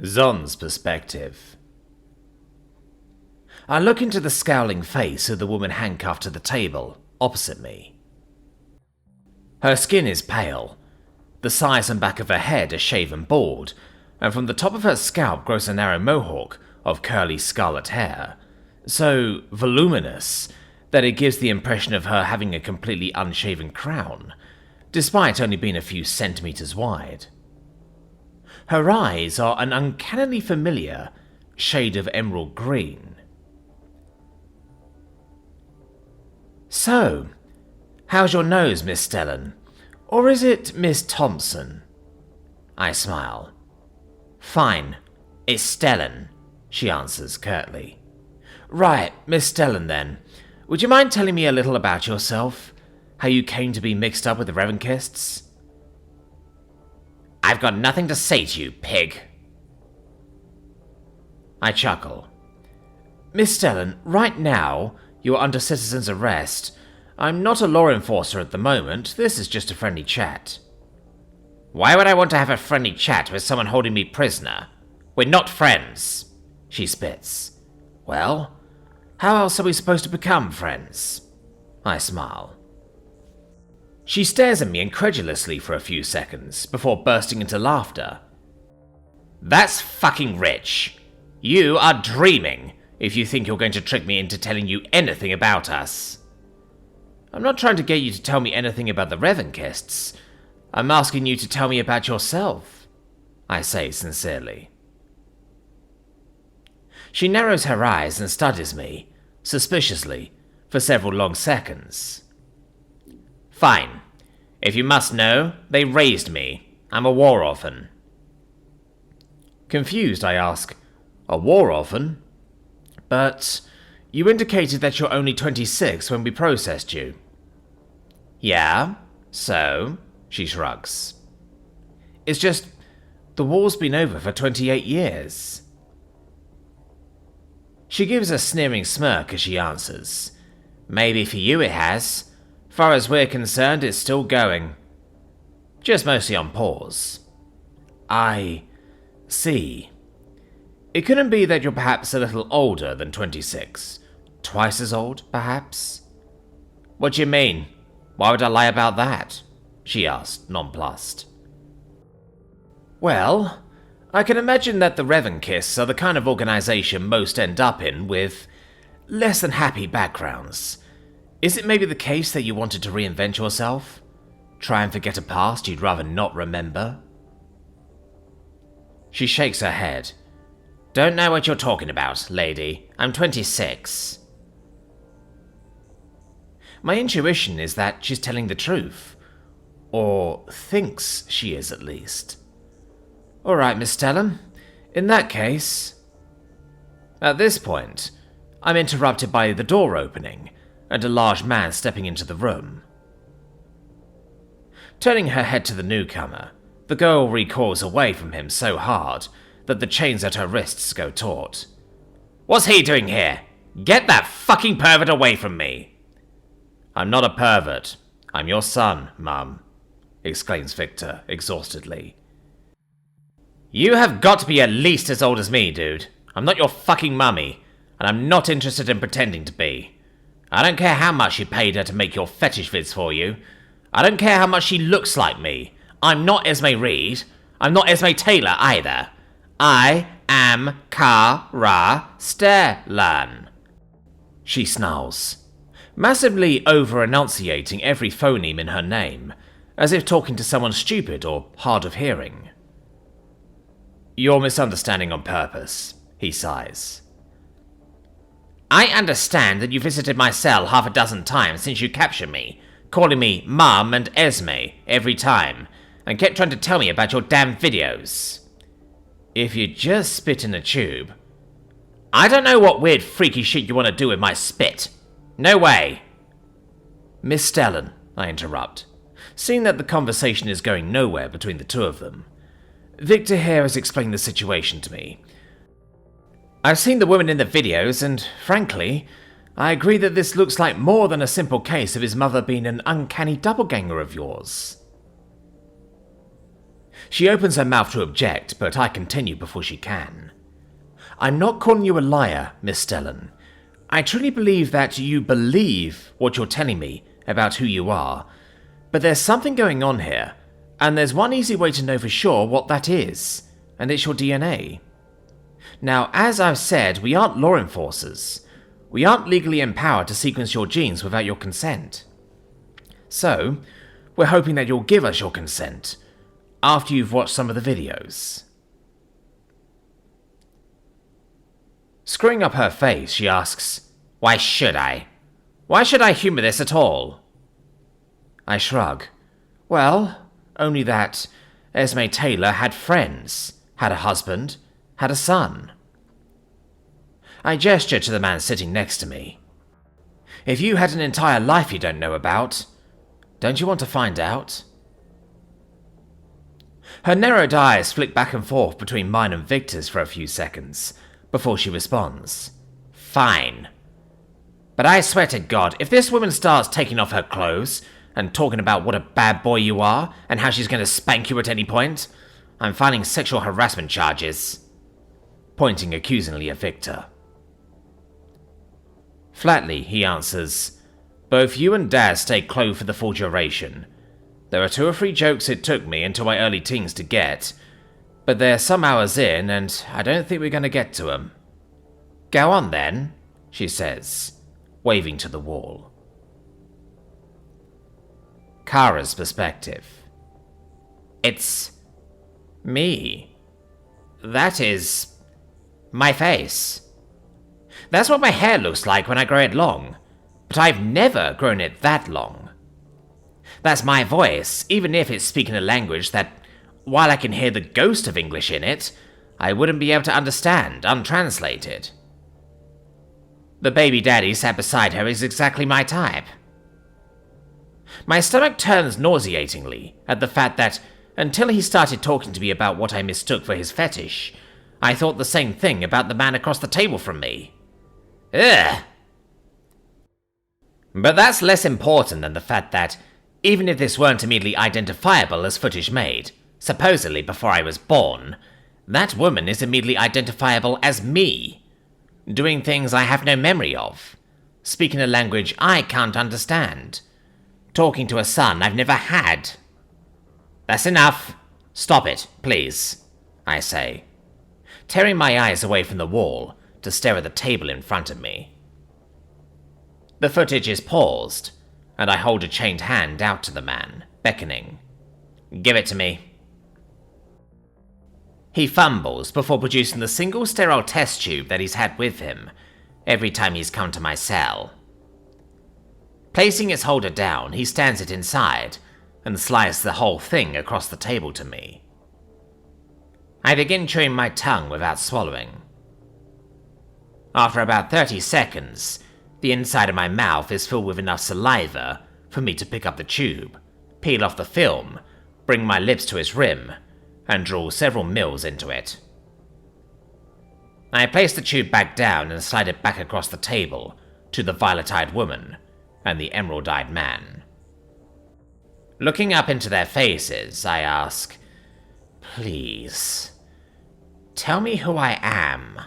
Zon's perspective. I look into the scowling face of the woman handcuffed to the table, opposite me. Her skin is pale. The sides and back of her head are shaven bald, and from the top of her scalp grows a narrow mohawk of curly scarlet hair, so voluminous that it gives the impression of her having a completely unshaven crown, despite only being a few centimeters wide. Her eyes are an uncannily familiar shade of emerald green. So, how's your nose, Miss Stellan? Or is it Miss Thompson? I smile. Fine, it's Stellan, she answers curtly. Right, Miss Stellan then. Would you mind telling me a little about yourself? How you came to be mixed up with the Revenkists? I've got nothing to say to you, pig. I chuckle. Miss Stellan, right now, you are under citizen's arrest. I'm not a law enforcer at the moment. This is just a friendly chat. Why would I want to have a friendly chat with someone holding me prisoner? We're not friends, she spits. Well, how else are we supposed to become friends? I smile. She stares at me incredulously for a few seconds before bursting into laughter. That's fucking rich. You are dreaming if you think you're going to trick me into telling you anything about us. I'm not trying to get you to tell me anything about the Revenkists. I'm asking you to tell me about yourself, I say sincerely. She narrows her eyes and studies me, suspiciously, for several long seconds. Fine. If you must know, they raised me. I'm a war orphan. Confused, I ask, a war orphan? But you indicated that you're only 26 when we processed you. Yeah, so? She shrugs. It's just, the war's been over for 28 years. She gives a sneering smirk as she answers. Maybe for you it has. Far as we're concerned, it's still going. Just mostly on pause. I see. It couldn't be that you're perhaps a little older than 26. Twice as old, perhaps? What do you mean? Why would I lie about that? She asked, nonplussed. Well, I can imagine that the Revenkists are the kind of organization most end up in with less than happy backgrounds. Is it maybe the case that you wanted to reinvent yourself? Try and forget a past you'd rather not remember? She shakes her head. Don't know what you're talking about, lady. I'm 26. My intuition is that she's telling the truth. Or thinks she is, at least. Alright, Miss Stellan. In that case... At this point, I'm interrupted by the door opening, and a large man stepping into the room. Turning her head to the newcomer, the girl recoils away from him so hard that the chains at her wrists go taut. What's he doing here? Get that fucking pervert away from me! I'm not a pervert. I'm your son, Mum, exclaims Victor, exhaustedly. You have got to be at least as old as me, dude. I'm not your fucking mummy, and I'm not interested in pretending to be. I don't care how much you paid her to make your fetish vids for you. I don't care how much she looks like me. I'm not Esme Reed. I'm not Esme Taylor either. I am Cara Stellan. She snarls, massively over-enunciating every phoneme in her name, as if talking to someone stupid or hard of hearing. You're misunderstanding on purpose, he sighs. I understand that you visited my cell half a dozen times since you captured me, calling me Mum and Esme every time, and kept trying to tell me about your damn videos. If you just spit in a tube... I don't know what weird freaky shit you want to do with my spit. No way. Miss Stellan, I interrupt, seeing that the conversation is going nowhere between the two of them. Victor here has explained the situation to me. I've seen the women in the videos, and frankly, I agree that this looks like more than a simple case of his mother being an uncanny doppelganger of yours. She opens her mouth to object, but I continue before she can. I'm not calling you a liar, Miss Stellan. I truly believe that you believe what you're telling me about who you are, but there's something going on here, and there's one easy way to know for sure what that is, and it's your DNA. Now, as I've said, we aren't law enforcers. We aren't legally empowered to sequence your genes without your consent. So, we're hoping that you'll give us your consent after you've watched some of the videos. Screwing up her face, she asks, "Why should I? Why should I humor this at all?" I shrug. Well, only that Esme Taylor had friends, had a husband, had a son. I gesture to the man sitting next to me. If you had an entire life you don't know about, don't you want to find out? Her narrowed eyes flick back and forth between mine and Victor's for a few seconds, before she responds, "Fine. But I swear to God, if this woman starts taking off her clothes and talking about what a bad boy you are and how she's going to spank you at any point, I'm filing sexual harassment charges," pointing accusingly at Victor. Flatly, he answers, "Both you and Dad stay clothed for the full duration. There are 2 or 3 jokes it took me into my early teens to get, but they're some hours in, and I don't think we're going to get to 'em. Go on then," she says, waving to the wall. Kara's perspective. It's me. That is my face. That's what my hair looks like when I grow it long, but I've never grown it that long. That's my voice, even if it's speaking a language that, while I can hear the ghost of English in it, I wouldn't be able to understand, untranslated. The baby daddy sat beside her is exactly my type. My stomach turns nauseatingly at the fact that, until he started talking to me about what I mistook for his fetish, I thought the same thing about the man across the table from me. Ugh! But that's less important than the fact that, even if this weren't immediately identifiable as footage made, supposedly before I was born, that woman is immediately identifiable as me, doing things I have no memory of, speaking a language I can't understand, talking to a son I've never had. That's enough. Stop it, please, I say, tearing my eyes away from the wall to stare at the table in front of me. The footage is paused, and I hold a chained hand out to the man, beckoning. "Give it to me." He fumbles before producing the single sterile test tube that he's had with him every time he's come to my cell. Placing its holder down, he stands it inside and slices the whole thing across the table to me. I begin chewing my tongue without swallowing. After about 30 seconds, the inside of my mouth is filled with enough saliva for me to pick up the tube, peel off the film, bring my lips to its rim, and draw several mils into it. I place the tube back down and slide it back across the table to the violet-eyed woman and the emerald-eyed man. Looking up into their faces, I ask, "Please, tell me who I am."